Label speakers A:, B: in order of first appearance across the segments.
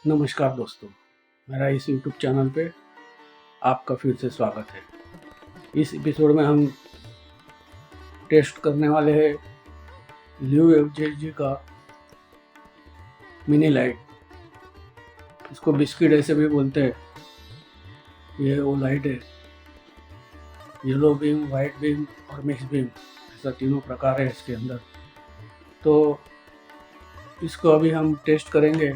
A: नमस्कार दोस्तों, मेरा इस YouTube चैनल पे आपका फिर से स्वागत है। इस एपिसोड में हम टेस्ट करने वाले हैं लियो एफजेजी का मिनी लाइट। इसको बिस्किट ऐसे भी बोलते हैं। ये वो लाइट है, येलो बीम, वाइट बीम और मिक्स बीम, ऐसा तीनों प्रकार है इसके अंदर। तो इसको अभी हम टेस्ट करेंगे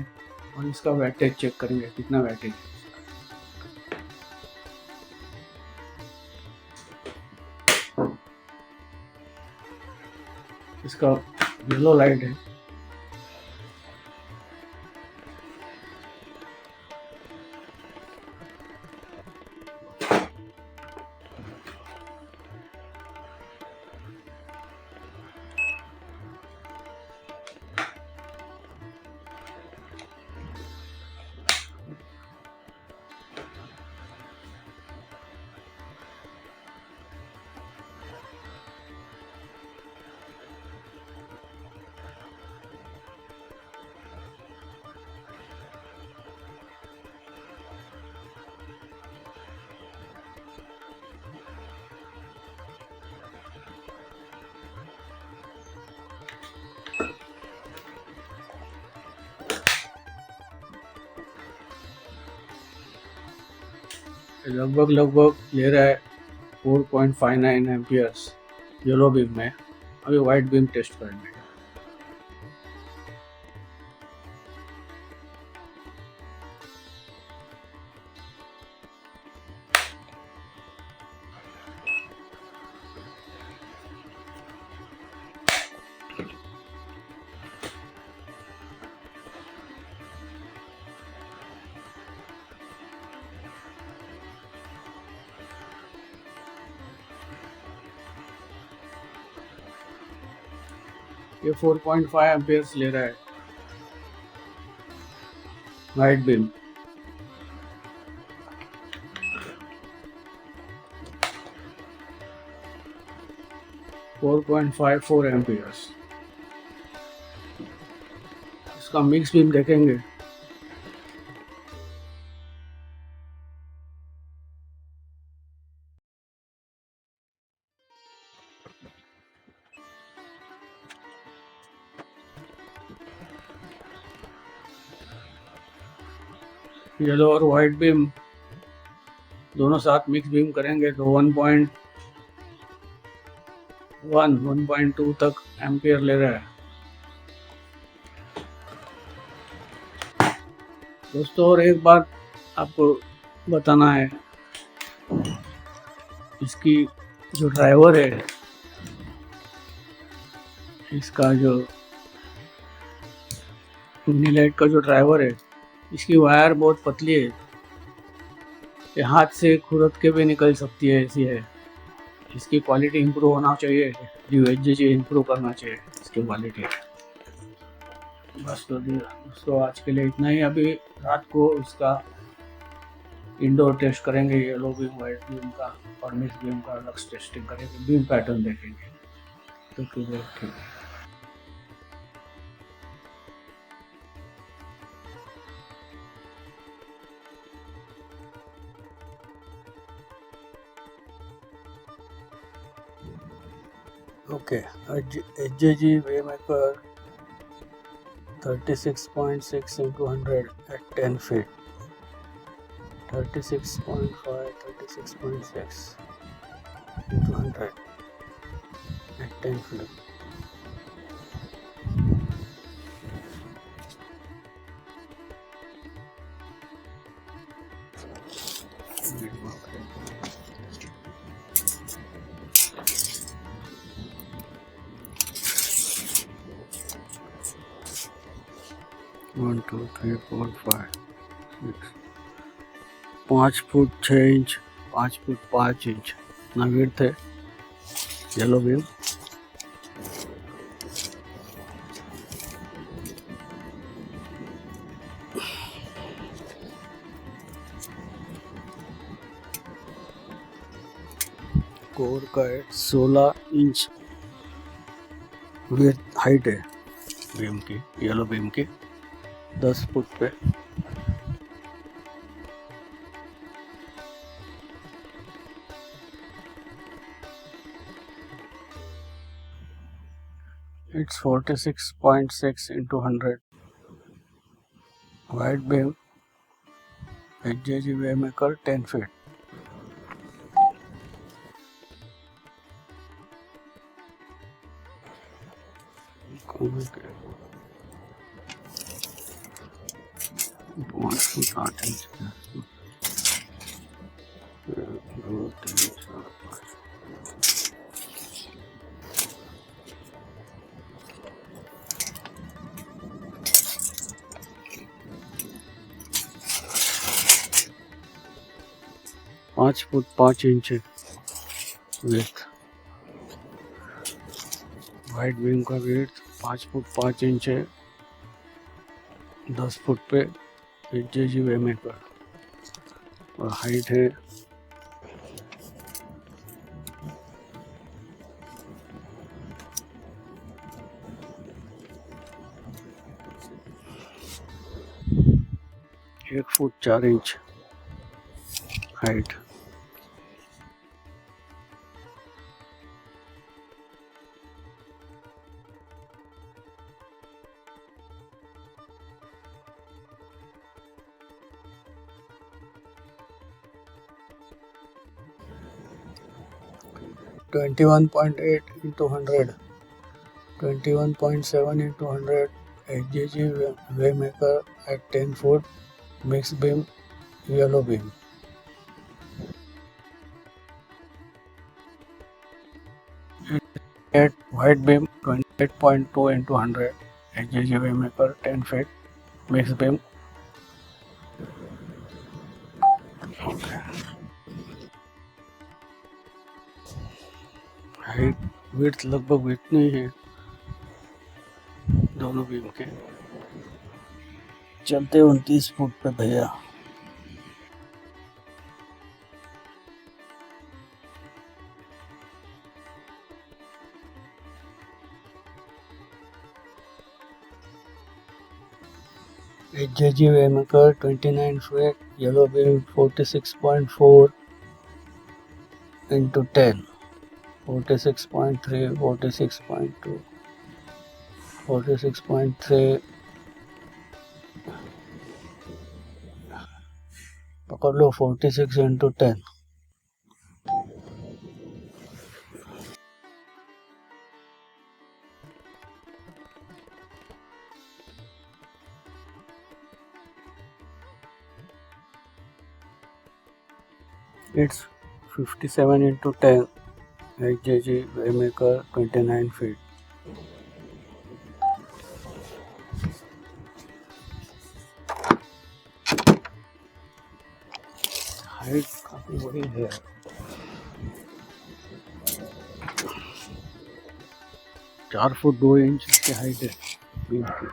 A: और इसका वैटेज चेक करेंगे, कितना वैटेज है। इसका येलो लाइट है, लगभग ले रहा है 4.59 एम्पियर्स येलो बीम में। अभी वाइट बीम टेस्ट करेंगे। ये 4.5 एम्पियर्स ले रहा है वाइट बीम। Four 4.54 amperes. इसका मिक्स बीम देखेंगे। येलो और वाइट बीम दोनों साथ मिक्स बीम करेंगे तो 1.2 तक एम्पियर ले रहा है दोस्तों। और एक बात आपको बताना है, इसकी जो ड्राइवर है, इसका जो मिनी लाइट का जो ड्राइवर है, इसकी वायर बहुत पतली है। ये हाथ से खुरद के भी निकल सकती है, ऐसी है। इसकी क्वालिटी इम्प्रूव होना चाहिए, यूएचजी इम्प्रूव करना चाहिए इसकी क्वालिटी। बस तो दोस्तों आज के लिए इतना ही। अभी रात को इसका इंडोर टेस्ट करेंगे, येलो बीम, वाइट बीम का और मिक्स बीम का लक्स टेस्टिंग करेंगे, बीम पैटर्न देखेंगे। तो ठीक है। Okay, HJG Waymaker 36.6 into 100 at 10 feet. 36.5, 36.6 into 100 at 10 feet. One, two, three, 4, 5, 6. 5 foot 6 inch, 5 foot 5 inch ना विड्थ है येलो बीम। कोर का 16 इंच विड्थ हाइट है बीम की, येलो बीम की। 10 फुट पे It's 46.6 into 100. Wide beam, HJG Waymaker 10 feet. पाँच foot 5 inch width, wide beam का width 5 foot 5 inch है, 10 फुट पे HJG Waymaker और हाइट है 1 foot 4 inch height. (21.8 into 100), 21.7 into 100 HJG Waymaker at 10 foot, mixed beam, yellow beam. At white beam 28.2 into 100 HJG Waymaker 10 feet, mixed beam. Height width लगभग इतनी है दोनों beam के। चलते 29 फुट पे भैया। HJG Waymaker 29 feet, yellow beam 46.4 into 10, 46.3, 46.2, 46.3, पकड़ लो 46 into 10, it's 57 into 10, HJG Waymaker 29 feet. Height काफी बड़ी है। चार फुट 2 इंच की हाइट है बीम की।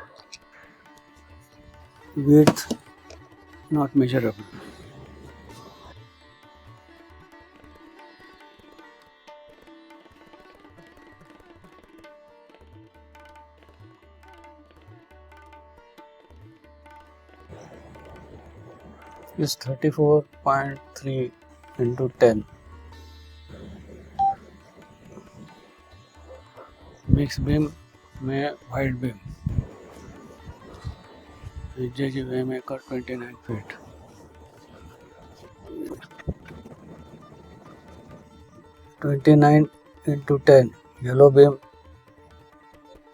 A: Width not measurable. is 34.3 into 10, mix beam में wide beam, HJG Waymaker 29 feet. 29 into 10, yellow beam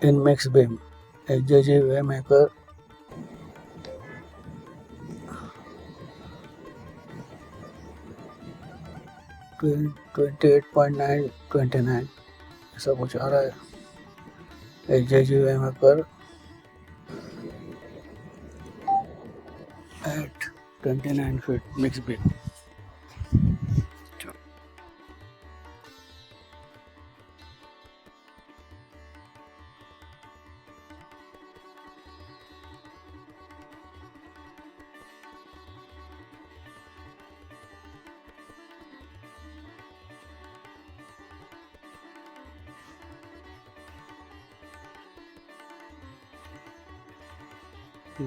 A: in mixed beam, HJG Waymaker 28.9, 29 ऐसा कुछ आ रहा है। HJG Waymaker at 29 feet, mixed beam.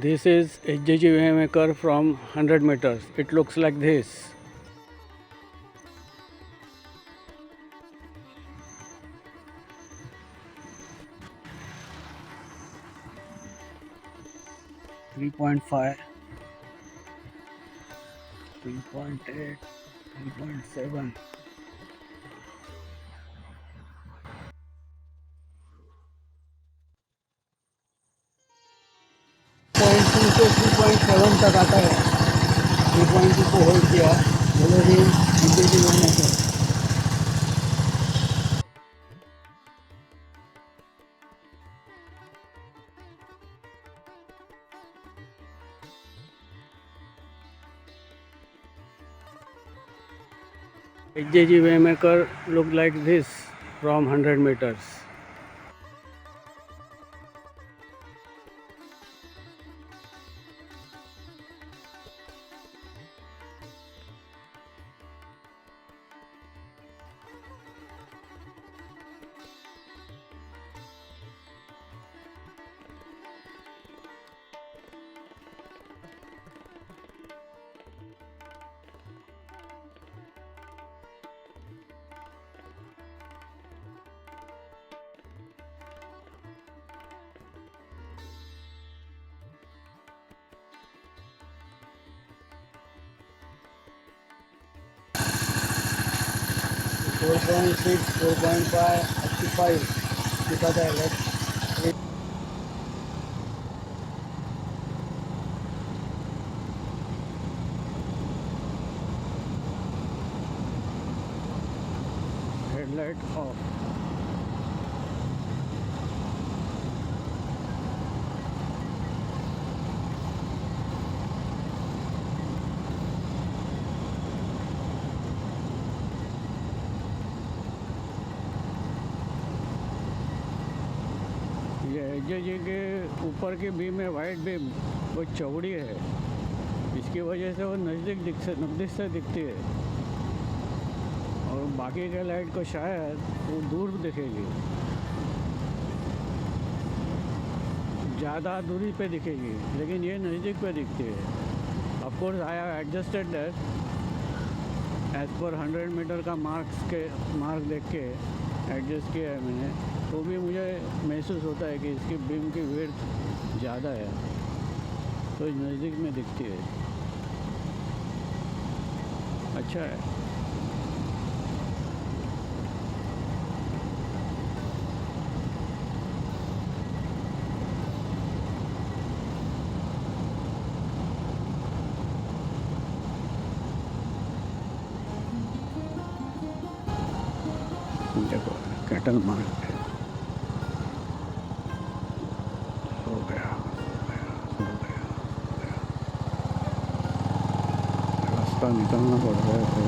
A: This is HJG Waymaker from 100 meters. It looks like this. 3.5, 3.8, 3.7. 3.2 से 3.7 तक आता है। 3.2 को होल्ड किया जल्दी इंडिविजुअल होने से। HJG Waymaker look like this from 100 meters. Four point six, 4.5, up to 5 दिखाता है। Let's headlight of. ये HJG के ऊपर की बीम है, वाइट बीम, वो चौड़ी है। इसकी वजह से वो नज़दीक से दिखती है, और बाकी के लाइट को शायद वो दूर दिखेगी, ज़्यादा दूरी पे दिखेगी, लेकिन ये नज़दीक पे दिखती है। Of course I have adjusted that age पर 100 मीटर का मार्क देख के एडजस्ट किया है मैंने। तो भी मुझे महसूस होता है कि इसकी बीम की विड्थ ज़्यादा है, तो नज़दीक में दिखती है। अच्छा है। देखो कैटल मार्केट है। हो गया रास्ता निकलना पड़ रहा है फिर।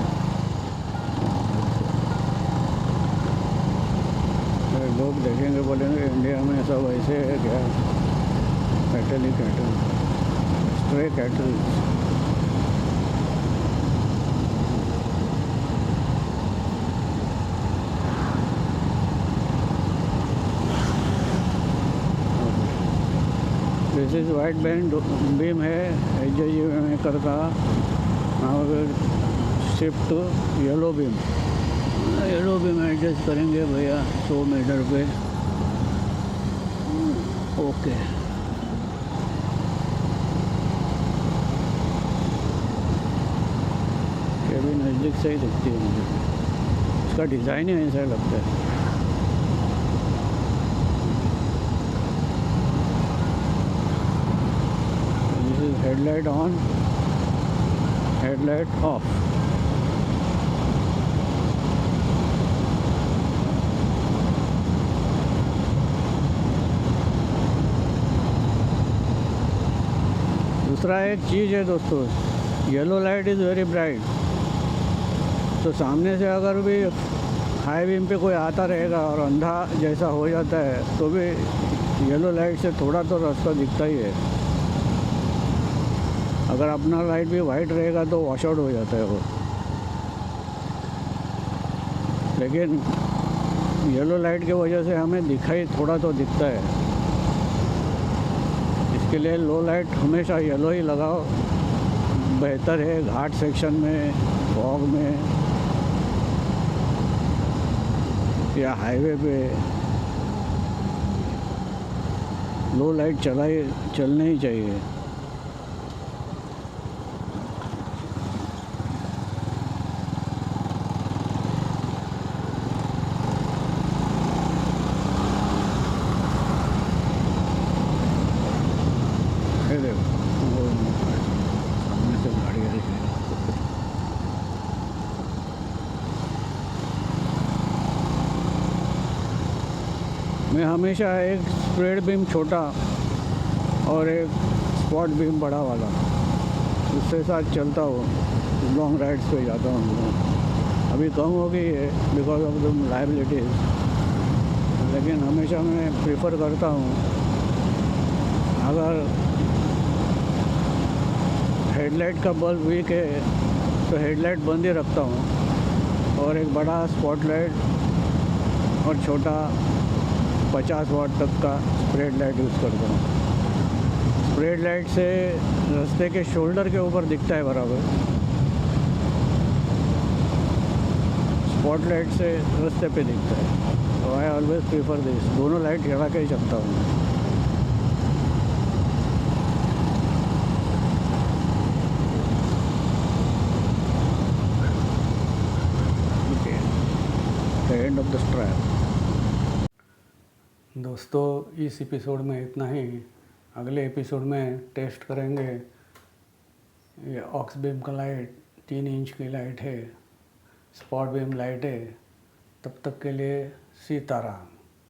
A: लोग देखेंगे, बोलेंगे इंडिया में सब ऐसे है क्या? Cattle he cattle, stray cattle. This is white band beam है HJG Waymaker का। Now shift yellow beam. Yellow beam adjust करेंगे भैया 100 मीटर पे। ओके, ये भी नज़दीक से ही दिखती है मुझे। इसका डिज़ाइन ही ऐसा लगता है। Headlight on, headlight of. दूसरा एक चीज़ है दोस्तों, yellow light is very bright. तो सामने से अगर भी हाई बीम पे कोई आता रहेगा और अंधा जैसा हो जाता है, तो भी येलो लाइट से थोड़ा तो रास्ता दिखता ही है। अगर अपना लाइट भी वाइट रहेगा तो वॉश आउट हो जाता है वो। लेकिन येलो लाइट की वजह से हमें दिखाई थोड़ा तो दिखता है। इसके लिए लो लाइट हमेशा येलो ही लगाओ, बेहतर है। घाट सेक्शन में, फॉग में या हाईवे पे लो लाइट चलनी ही चाहिए। ये देखो वो सामने से गाड़ी आ रही है। मैं हमेशा एक स्प्रेड बीम छोटा और एक स्पॉट बीम बड़ा वाला उससे साथ चलता हूँ, लॉन्ग राइड्स पे जाता हूँ। अभी कम हो गई है बिकॉज ऑफ द लाइबिलिटीज़, लेकिन हमेशा मैं प्रेफर करता हूँ अगर हेडलाइट का बल्ब वीक है तो हेडलाइट बंद ही रखता हूँ और एक बड़ा स्पॉटलाइट और छोटा 50 वाट तक का स्प्रेड लाइट यूज़ करता हूँ। स्प्रेड लाइट से रास्ते के शोल्डर के ऊपर दिखता है बराबर, स्पॉटलाइट से रास्ते पे दिखता है। तो आई ऑलवेज प्रीफर दिस, दोनों लाइट जला के ही चलता हूँ। Okay, the end of the strap. दोस्तों इस एपिसोड में इतना ही। अगले एपिसोड में टेस्ट करेंगे ये ऑक्स बीम का लाइट, 3 इंच की लाइट है, स्पॉट बीम लाइट है। तब तक के लिए सीताराम।